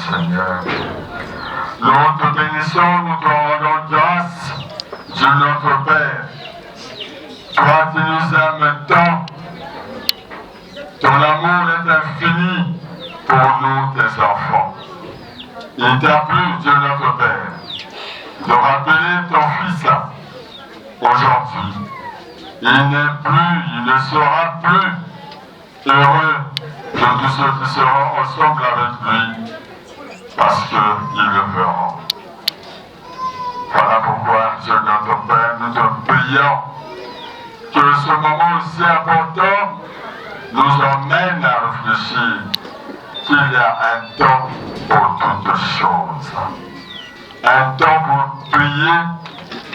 Seigneur. Nous te bénissons, nous te rendons grâce, Dieu notre Père. Toi qui nous aimes tant, ton amour est infini pour nous, tes enfants. Il t'a plu, Dieu notre Père, de rappeler ton Fils aujourd'hui. Il n'est plus, il ne sera plus heureux de tous ceux qui seront ensemble avec lui, parce qu'ils le verront. Voilà pourquoi, Dieu notre Père, nous te prions que ce moment aussi important nous emmène à réfléchir qu'il y a un temps pour toutes choses. Un temps pour prier,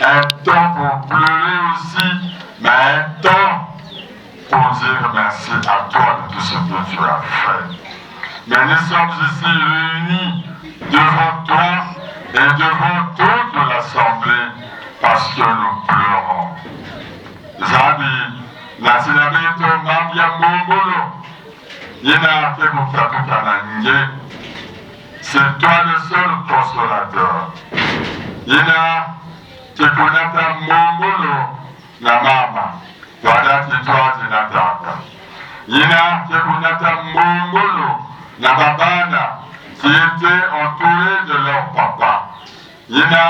un temps pour pleurer aussi, mais un temps pour dire merci à toi de tout ce que tu as fait. Mais nous sommes ici réunis devant toi et devant toute l'Assemblée parce que nous pleurons. Zabi, la Sinabito Mambia Mongolo, Yena Tekutakutanange, c'est toi le seul consolateur. Yena Tekunata Mongolo, la Mama, voilà qui toi Dinataka. Yena Tekunata Mongolo, la Babana, qui étaient entourés de leur papa. Yena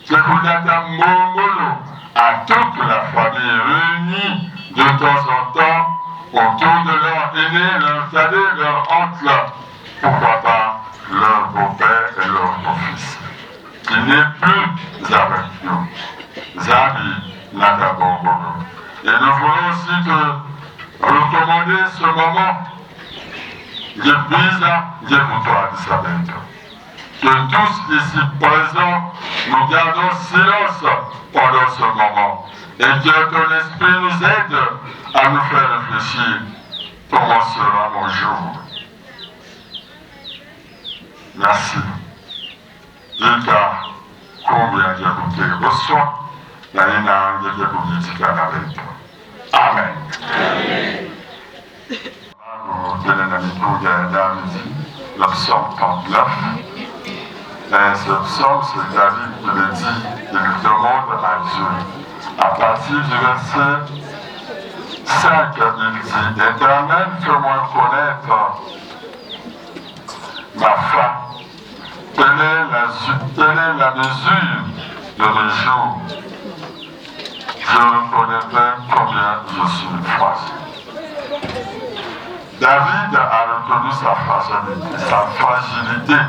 Tekunata Mongolo, à toute la famille réunie de temps en temps autour de leur aîné, leur cadet, leur oncle, pourquoi pas leur beau-père et leur beau-fils, qui n'est plus avec nous. Zabi Nakabongolo. Et nous voulons aussi te recommander ce moment de Pisa, de Boutoir d'Isabelle. Que tous ici présents, nous gardons silence pendant ce moment et que ton esprit nous aide à nous faire réfléchir comment sera mon jour. Merci. Ika, combien j'ai goûté reçoit, la ina de Dieu avec toi. Amen. Le psaume 39. Ce psaume, c'est David qui le dit, il demande à Dieu. À partir du verset 5, il dit, Éternel, fais-moi connaître ma foi. Quelle est la mesure de mes jours? Je reconnaîtrai combien je suis fragile. David a reconnu sa fragilité.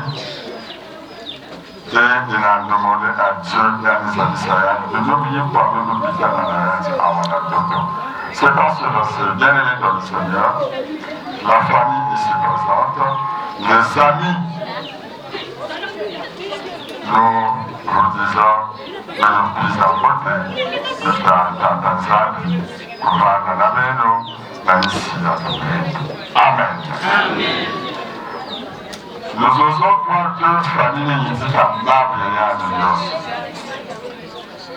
Et il a demandé à Dieu et à les Israël de n'oublier pas de l'hôpital en Arrête à Wanadoto. C'est dans ce verset, bien aimé dans le Seigneur, la famille ici présente, les amis, nous vous disons que nous puissions voter de Tanzanie, Kuvananameno, Naïsia. Amen. Amen. Nous osons croire que famille est un marbre et un Dios.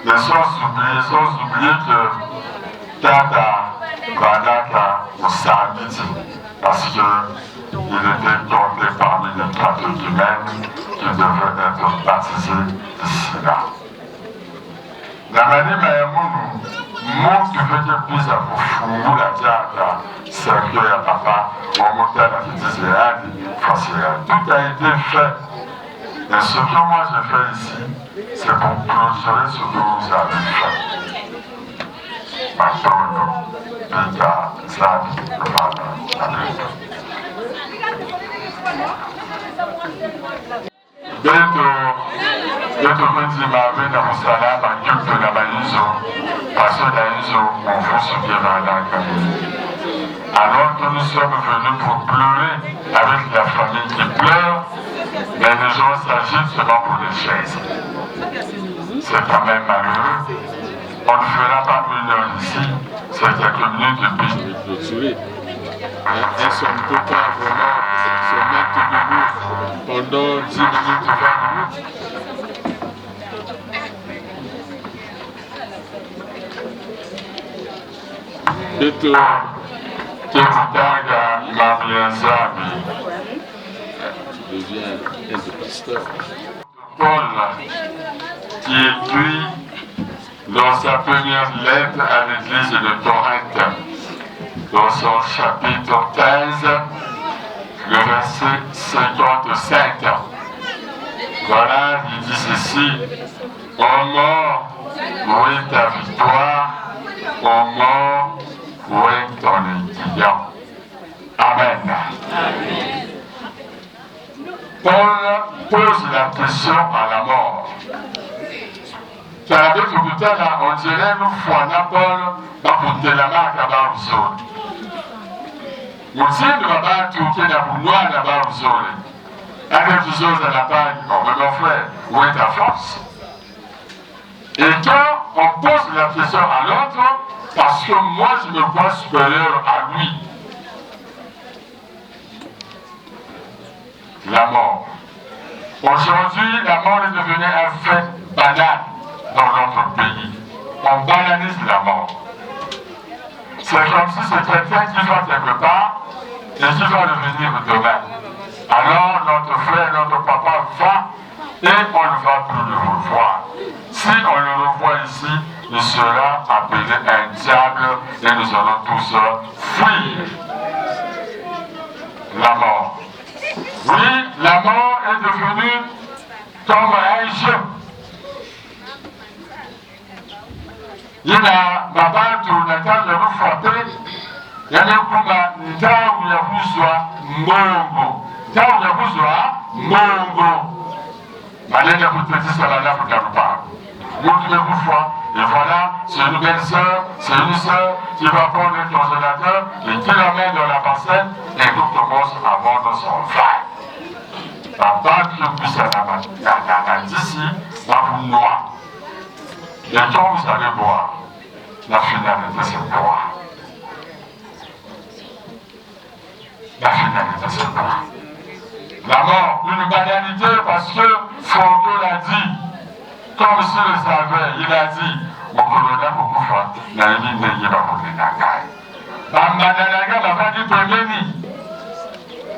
Mais sans oublier que Tata Vadaka ou Samiti, parce qu'il était compté parmi les pratiques humaines qui devaient être baptisés d'ici là. La manière dont mon tu veux que plus à vous la diable, c'est que à papa, on montait à la petite facile. Tout a été fait. Et ce que moi j'ai fait ici, c'est pour clôturer ce que vous avez fait. Maintenant, Pika, Zadi, Rovana, Amen. Beto kwenzi mawe na usalama kyuto na banizo parce que on vous souviendra là. Alors que nous sommes venus pour pleurer avec la famille qui pleure, mais les gens s'agitent seulement pour les chaises. C'est quand même malheureux. On ne fera pas une heure ici c'est quelques minutes et puis je vais clôturer. Elles ne peut pas vraiment se mettre debout pendant 10 minutes ou 20 minutes. Itu kita Mamiazami. Tu deviens un des pasteurs. Paul, qui écrit dans sa première lettre à l'église de Corinthe, dans son chapitre 15, le verset 55. Voilà, il dit ceci: ô mort, où est ta victoire? Ô mort, où est ton étudiant? Amen. Amen. Paul pose la question à la mort. Avec le côté là, on dirait nous foina Paul va porter la marque à Barouzol. Nous disons de la barre qui est la bouloire à Barouzol. Avec les choses à la paille, mon frère, où est ta force? Et quand on pose la question à l'autre, parce que moi je me crois supérieur à lui, la mort. Aujourd'hui, la mort est devenue un fait banal dans notre pays. On banalise la mort. C'est comme si c'est quelqu'un qui va quelque part et qui va revenir demain. Alors notre frère, notre papa va et on ne va plus le revoir. Si on le revoit ici, il sera appelé un diable et nous allons tous fuir la mort. Oui, la mort est devenue comme un jeu. Il y a ma balle de la table de l'eau il y a des coups de Ndao Yabouzwa Mongo. Ndao Yabouzwa Mongo. Allez, la petite salade pour la part. Et voilà, c'est une belle sœur, c'est une sœur qui va prendre le congélateur et qui l'emmène dans la parcelle et qui commence à vendre son vin. La banque qui puisse la d'ici va vous noir. Et quand vous allez boire, la finalité c'est boire. La finalité c'est boire. La mort, une banalité parce que Franco l'a dit. Comme si le savait, il a dit, mon colonel beaucoup fois, la ligne de Yéba pour les Nagai. Bambananaga n'a pas dit Pemeni.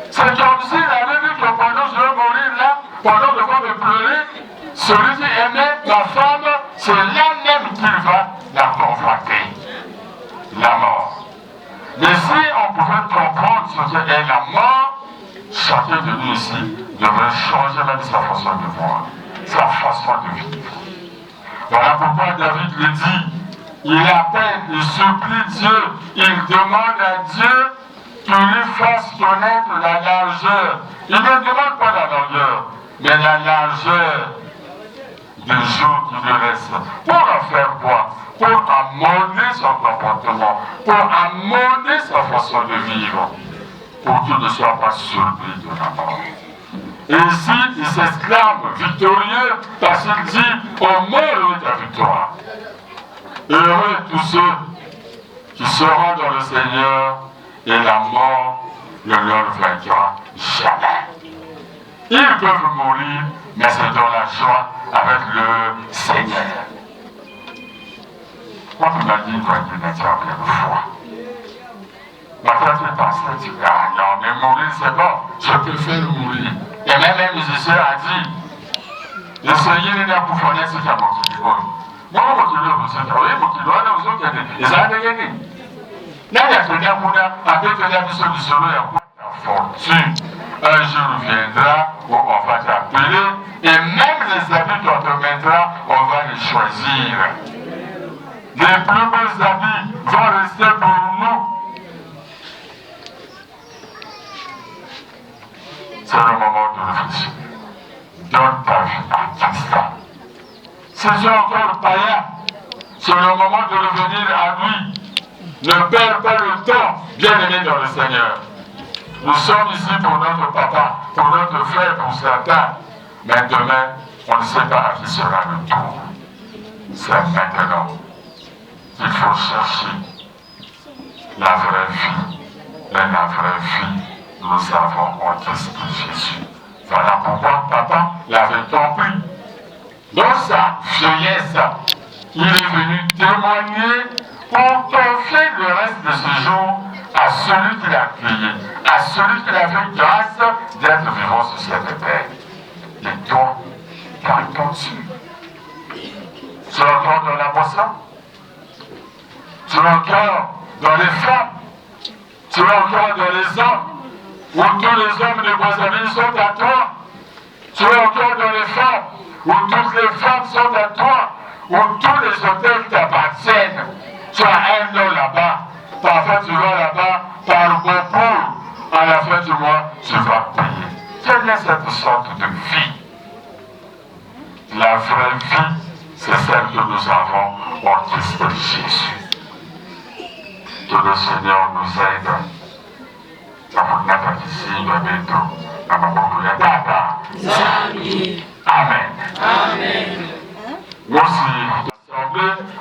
C'est comme s'il avait dit que pendant que je vais mourir là, pendant que je vais me pleurer, celui qui aimait ma femme, c'est là-même qu'il va la convoiter. La mort. Mais si on pouvait comprendre ce qu'est la mort, chacun de nous ici devrait changer même sa façon de voir, sa façon de vivre. Voilà pourquoi David le dit, il appelle, il supplie Dieu, il demande à Dieu qu'il lui fasse connaître la largeur. Il ne demande pas la longueur, mais la largeur des jours qui lui restent. Pour en faire quoi? Pour amender son comportement, pour amender sa façon de vivre, pour qu'il ne soit pas surpris de la mort. Et ici, il s'exclame victorieux parce qu'il dit au mort est ta victoire. Heureux tous ceux qui seront dans le Seigneur et la mort ne leur vaincra jamais. Ils peuvent mourir, mais c'est dans la joie avec le Seigneur. Quand on a dit quoi qu'il n'a pas bien de foi. Ma tante pensait, tu dis, ah non, mais mourir c'est bon, je préfère mourir. Et même un musicien a dit, le Seigneur n'est pas pour faire ce qu'il y a mon qui moi, mon qui veut vous dire, mon qui doit nous autres, ils ont gagné. Là, il y a quelqu'un pour dire, avec la dissolution, il y a la fortune. Un jour viendra où on va t'appeler, et même les habits qu'on te mettra, on va les choisir. Les plus beaux habits vont rester pour nous. C'est le moment de réfléchir. Donne ta vie à Christ. Si tu es encore païen, c'est le moment de revenir à lui. Ne perds pas le temps, bien-aimé dans le Seigneur. Nous sommes ici pour notre papa, pour notre frère, pour certains. Mais demain, on ne sait pas à qui sera le tour. C'est maintenant qu'il faut chercher la vraie vie. Et la vraie vie, nous avons en Christ Jésus. Voilà pourquoi papa l'avait compris. Dans sa vieillesse, il est venu témoigner pour confier le reste de ce jour à celui qui l'a accueilli, à celui qui a fait grâce d'être vivant sur cette terre. Et toi, qu'entends-tu? Tu es encore dans la boisson? Tu es encore dans les femmes? Tu es encore dans les hommes? Où tous les hommes de Brazzaville sont à toi? Tu es encore dans les femmes? Où toutes les femmes sont à toi? Où tous les hôtels t'appartiennent? Tu as un nom là-bas. Parfois tu vas là-bas par le bon pour. À la fin du mois, tu vas payer. Quelle est cette sorte de vie? La vraie vie, c'est celle que nous avons en Christ Jésus. Que le Seigneur nous aide. Amen. Amen. Nous aussi,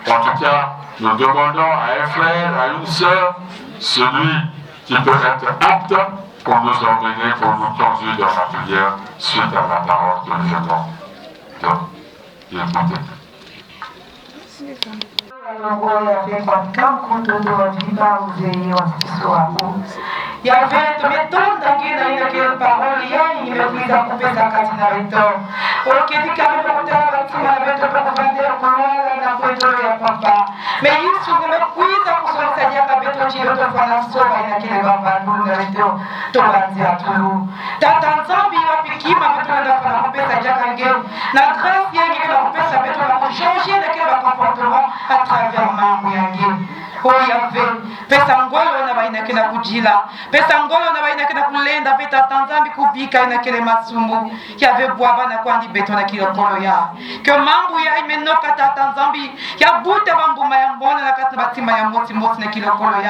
en tout cas, nous demandons à un frère, à une sœur, celui qui peut être apte pour nous emmener, pour nous conduire dans la prière suite à la parole que nous venons d'écouter. Yave tumetonda ngina ile parole yani imekuja kupesa kati na wetu. Oketi kama tunataka kutima wetu kwa kubandia kulala na kwenda ya papa. Me Yesu nimekuja kusaidia kabeto chilo tofana soba ina kile baba ndio wetu tuanzia tu. Tata nzambi wapikima wetu ndio fana kupesa jaka ngeo. Na grâce yangi kwa kupesa wetu na kuchanger na kile comportement à travers mambo yangi. Oyave pesa ngolo na baina kina kujila pesa ngolo na baina kina kulenda peta tanzambi kubika ina kile masumbu yave bwaba na kwandi beto na kile kolo ya ke mambu ya imenoka ta tanzambi ya buta bambuma ya mbona na kata batima ya moti na kile kolo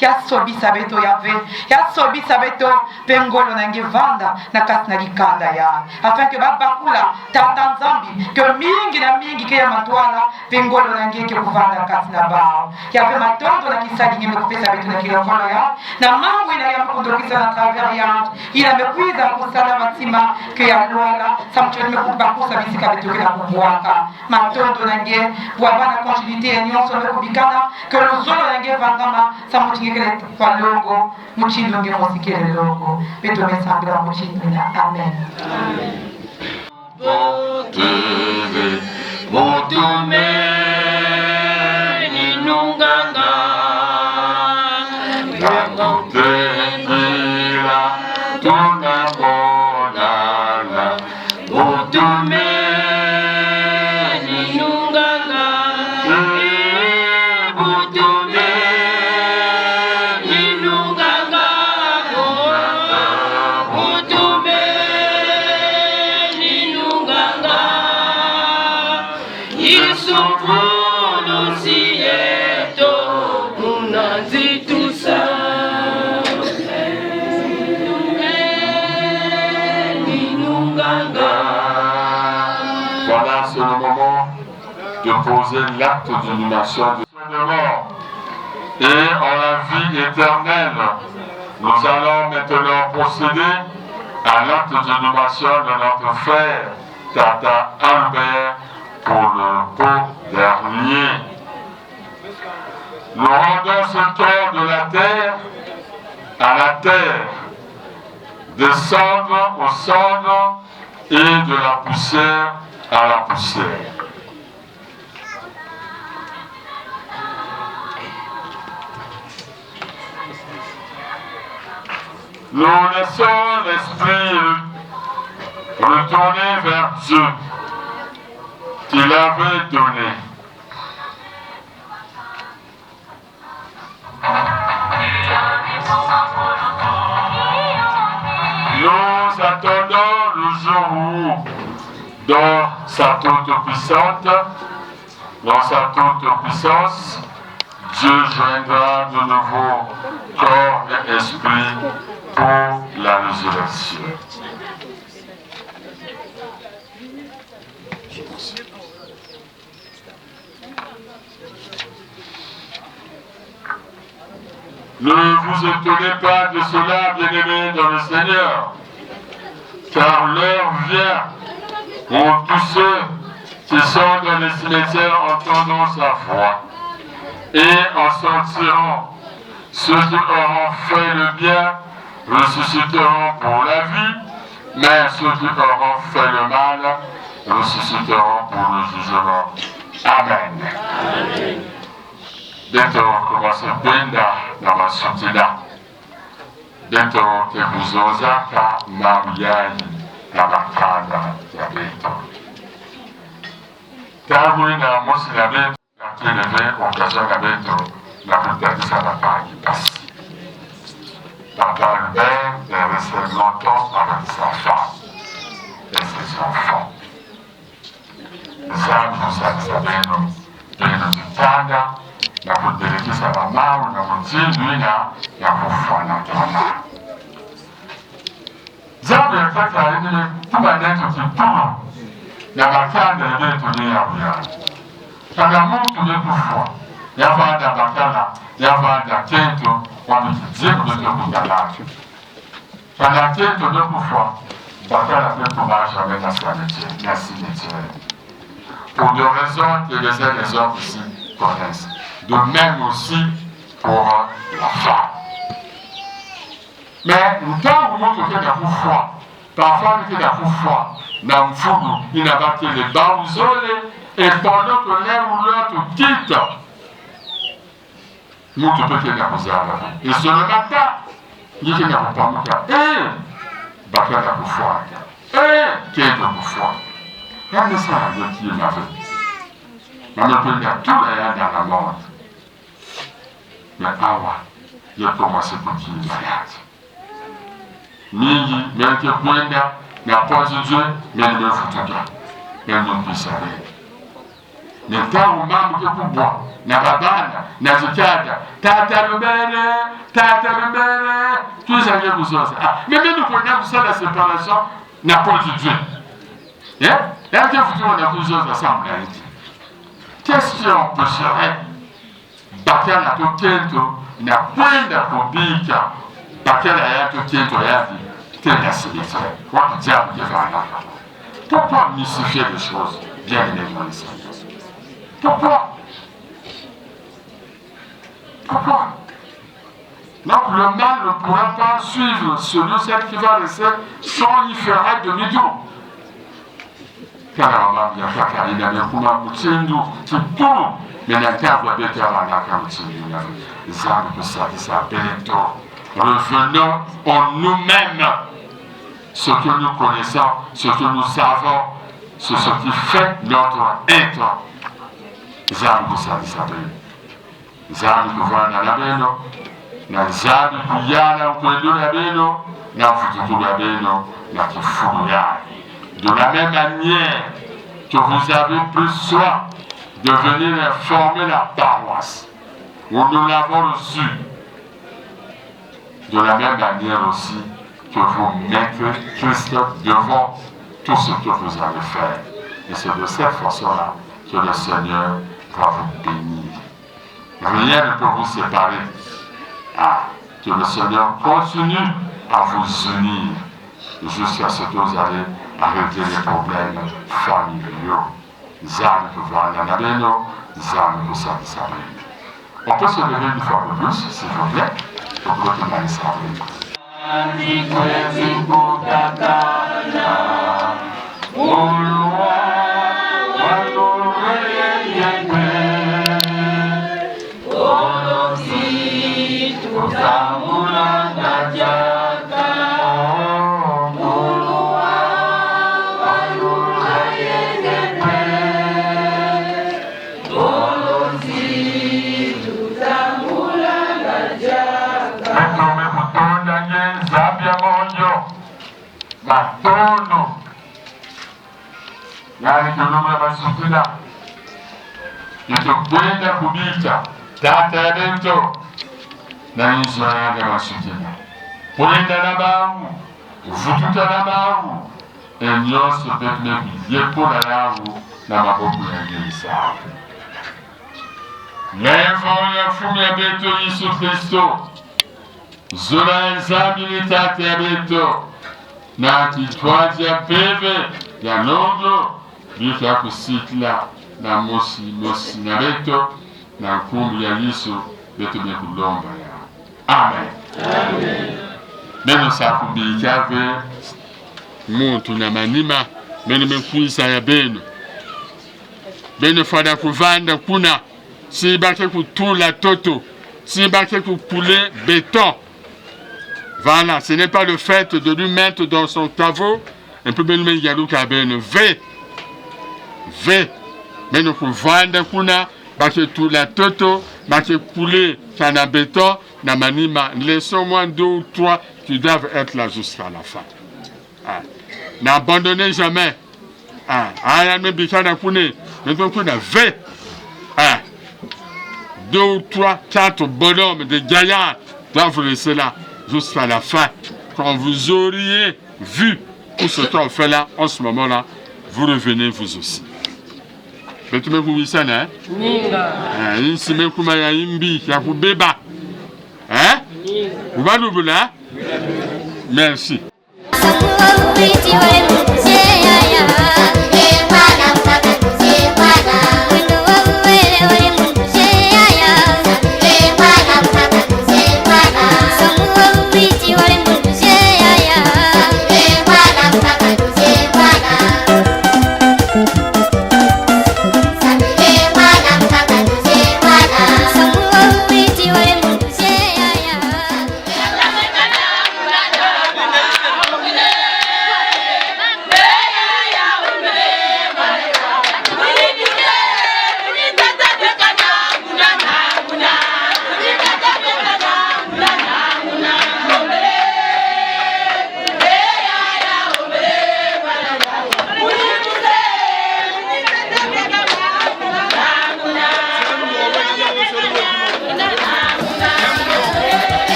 ya sobisa beto yave ya sobisa beto pengolo na ngevanda na kata na likanda ya afin que babakula ta tanzambi ke mingi na mingi ke ya matwala pengolo na ngeke kuvanda kata na bao yave matondo na kisadi nimekupesa vitu na kilokolo ya na mambo inayamukundukiza na travers yangu ila mekuiza kusala matima ke ya lwala samcho nimekubakusa bisika vitu kina kubuaka matondo na nge wabana continuité ya nyonso mekubikana ke luzolo na nge vangama samutingekele kwa logo muchindo nge mosikele logo vitu mesambila muchindo na amen poser l'acte d'inhumation de mort et en la vie éternelle. Nous allons maintenant procéder à l'acte d'inhumation de notre frère Tata Albert pour le pot dernier. Nous rendons ce corps de la terre à la terre, des cendres aux cendres et de la poussière à la poussière. Nous laissons l'esprit retourner vers Dieu qu'il avait donné. Nous attendons le jour où, dans sa toute puissance, Dieu joindra de nouveau corps et esprit pour la résurrection. Ne vous étonnez pas de cela, bien-aimés dans le Seigneur, car l'heure vient où tous ceux qui sont dans les cimetières entendront sa voix et en sortiront. Ceux qui auront fait le bien ressusciteront pour la vie, mais ceux qui auront fait le mal ressusciteront pour le jugement. Amen. Dentro commence benda na masutina. Dentro te buzoza ka mamuyai na makanda ya beto. Tawe na mosi na beto na televe occasion na beto na kutadisa na pagi pasi. Papa le père est resté longtemps avec sa femme et ses enfants. Ça nous a sabeno beno ditanda na kudelekisa mamao na mutindwina ya kufana tona. Jambo ya kaka ile tuba neto kipuru na makanda yetu ni ya buya. Kana mtu ni kufua ya vada bakala ya vada tento wa mjibu ndio kugalacho. Kana tento ndio kufua bakala petu maisha mena sanete na sinete. Pour des raisons que les uns et les autres aussi connaissent. De même aussi pour la femme. Mais quand vous montrez qu'il y a un foi, parfois il y a un foi, dans le fond, il n'a pas que les baouzolés, et pendant que l'un ou l'autre quitte, nous te peut qu'il y a un foi. Et ce le matin, il y a un foi. Et, bah, il y a un foi. Et, qui est un foi. Regardez ça, qui est ma vie. Maman peut dire tout là dans la mort. Mais awa, il a commencé pour qui il voyage. Mingi, même que Gwenda n'a pas de Dieu, mais il me fout tout là. Mais il ne peut savoir. Mais quand on m'a dit pour boire, n'a pas bande, n'a zikada, tata le bene, tout ça vient vous autres. Mais même nous prenons ça la séparation, n'a pas de Dieu. Hein? Et à quel futur on a plusieurs assemblées. Qu'est-ce qu'on peut faire? Bakala to tento na kwenda kubika bakala ya to tento yavi tena silisa kwa diable qui va là. Pourquoi mystifier les choses bien aimés dans le Seigneur? Pourquoi? Donc le mal ne pourra pas suivre celui qui va rester sans y faire demi-tour. Car on bien faire il y a bien comment mutsindu qui tourne. Mais la terre doit être à la carottine. Zam que ça Bénéto. Revenons en nous-mêmes. Ce que nous connaissons, ce que nous savons, c'est ce qui fait notre être. Zam que ça Bénéto. Zam que voilà la béno. Na zam que yana kwendo la béno. Na fututu la béno. Na kifouya. De la même manière que vous avez plus soin de venir informer la paroisse où nous l'avons reçu. De la même manière aussi que vous mettez Christ devant tout ce que vous allez faire. Et c'est de cette façon-là que le Seigneur va vous bénir. Rien ne peut vous séparer. Que le Seigneur continue à vous unir jusqu'à ce que vous allez régler les problèmes familiaux. Zam que voilà la béno, zam que ça s'appelle. On peut se lever une fois de plus, s'il vous plaît, pour que vous m'ayez servi. Matono yani kilumya masukina yitokwenda kubita tata ya bento na inzo yanga masukina kwenda na bawu uvututa na bawu enyonso pekne yekola yawu na maboko yangeisa Levo ya fumi ya beto Yesu Kristo Zula nzambi ya beto na kitwaji ya peve ya nondo biki ya kusikila na mosi na beto na nkumbi ya Yesu beto bekulomba ya. Amen. Amen. Neno sakubika ve muntu na manima beno mekuisa ya beno. Beno fada kuvanda kuna si bake kutula toto si bake kukule béton. Voilà, ce n'est pas le fait de lui mettre dans son caveau un peu beno yaluka beno ve beno kuvanda kuna bake tula toto bake kule kana béton na manima. Laissons-moi 2 ou 3 qui doivent être là jusqu'à la fin. Ah. N'abandonnez jamais. Ah, mais bikana kune, mais donc on a 20. 2 ou 3, 4 bonhommes de gaillards doivent vous laisser là jusqu'à la fin. Quand vous auriez vu tout ce qu'on fait là, en ce moment-là, vous revenez vous aussi. Mais tu me dis ça, hein? Ici, même comme il y a imbi, il y a un bébé. Hein? Vous va nous là? Merci.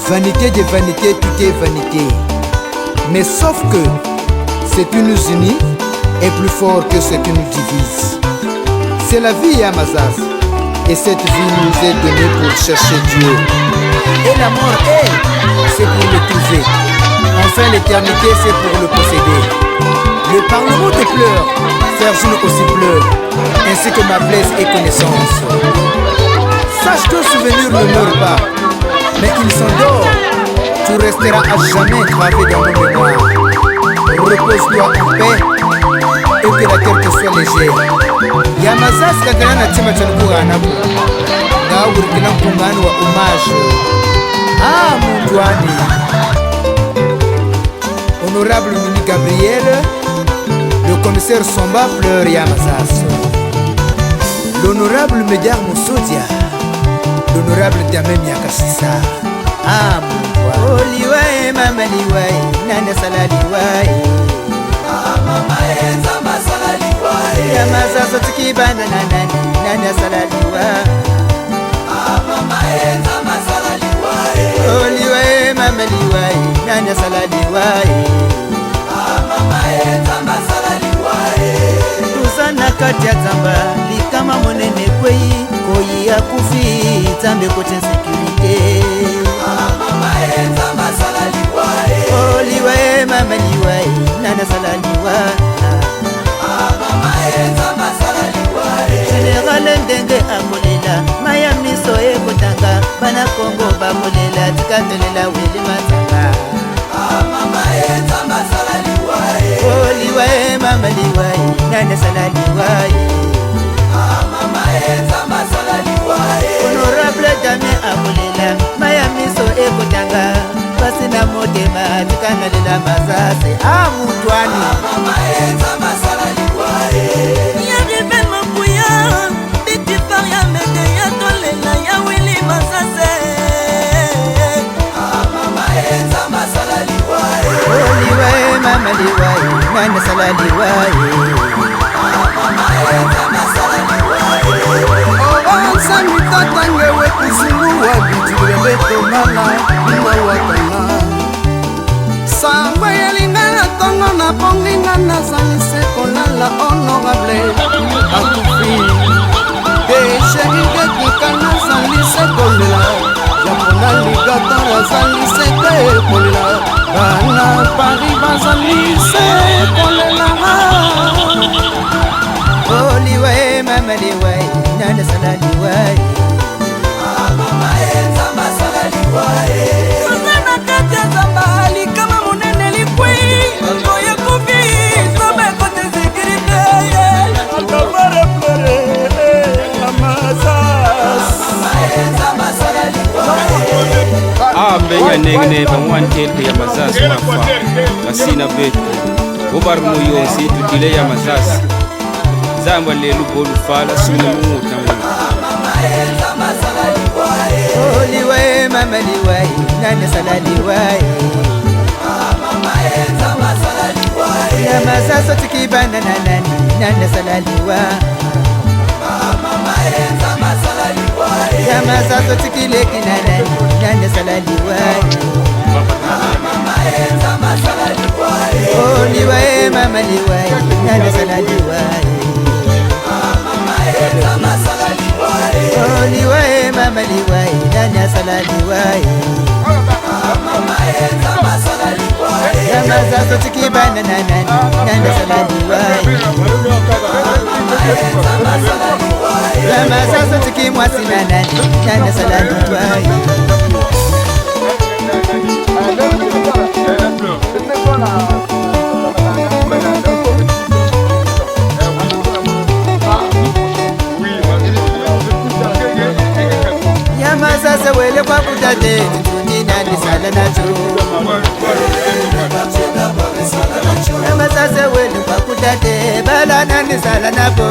Vanité de vanité, tout est vanité. Mais sauf que c'est une nous unit est plus fort que ce qui nous divise. C'est la vie à Mazas. Et cette vie nous est donnée pour chercher Dieu. Et la mort c'est pour le trouver. Enfin l'éternité c'est pour le posséder. Le Parlement te pleure, Sergine aussi pleure, ainsi que ma blesse et connaissance. Sache que souvenir ne meurt pas, mais il s'endort. Tu resteras à jamais gravé dans nos mémoires. Repose-toi en paix et que la terre te soit légère. Yamazas kadana na tima chalubuga anabu. Na urikina mkungano wa hommage. Ah Mundwani. Honorable Mini Gabriel, le commissaire Somba pleure Yamazas. L'honorable Médard Moussodia, l'honorable Diamem Yakasisa. Ah Mundwa. Oliwae mama liwae, nana salaliwae. Ah mama enza masalaliwae. Yamazas tikibana nanani, nana salaliwae. Ah mama enza masalaliwae. Oliwae mama liwae, nana salaliwae. Ah mama enza masalaliwae. Tuzana kati ya zamba, likama monene kwei, koyi ya kufi, zambe kote sécurité. Ah mama enza masalaliwae. Oliwae mama liwae, nana salaliwae. Ah mama enza masalaliwae. General ndenge akolela, maya miso ekotanga, bana Kongo bakolela, tikatelela wele matanga. Ah mama enza masalaliwae. Oliwae mama liwae, nana salaliwae. Ah mama enza masalaliwae. Honorable dame akolela, maya miso ekotanga, basi na motema, tikatelela Mazase. Ah Mundwani. Ah mama enza masalaliwae. Oliwae mama liwae, nana salaliwae. Ah mama enza masalaliwae. Owansa mitatange wekuzungu wabitire betomala ina wakana. Samba yelingana tongo na ponginga na zanise kolala honorable akufi. Deje ngeke kana bazali se kolela bana Paris bazali se kolela Oliwe mama liwe nana sana liwe mama enzamba sala liwe sana kati zambali kama munene likwi ngoya kufi sobe kote sécurité akabare plere amazas mama enzamba sala liwe benya nengne bamwantel ya mazas mafa basina betu bobar mu yonsi tudile ya mazas zamba lelu bolu fala sunu muta mama enzamba sala liwe Oliwe mama liwe nana sana liwe mama enzamba sala liwe ya mazaso tikibana nani nana sana liwe mama enzamba sala liwe ya mazaso tikileki nani nana sana liwe mama enzamba sala liwe Oliwe mama liwe nana sana liwe mama enzamba sala liwe Oliwe mama liwe nana sana liwe mama enzamba sala liwe ya mazaso tikibana nani nana sana liwe ya mazaso tikimwasi nani nana sana liwe ya mazasa wele kwa kutate tuni nani sala nacho ya mazasa wele kwa kutate bala nani sala napo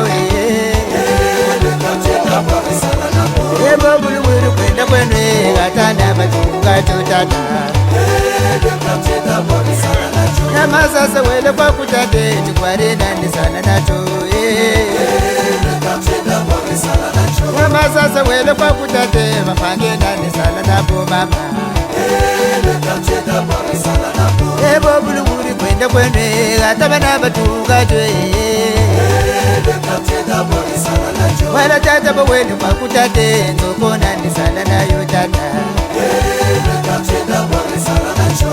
ebo bulu bulu kwenda kwenwe gatana batunga tutata ya mazasa wele kwa kutate tukware nani sala nacho ya mazasa wele kwa kutate mapange nani sala napo mama ebo bulu bulu kwenda kwenwe gatana batunga wala tata bawele kwa kutate nzoko nani sala nayo tata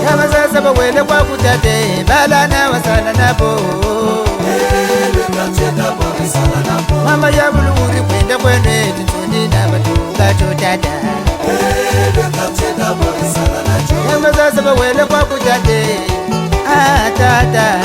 ya mazasa bawele kwa kutate bala na wasala napo mama ya buluri kwenda kwene tuni na batunga tata ya mazasa bawele kwa kutate tata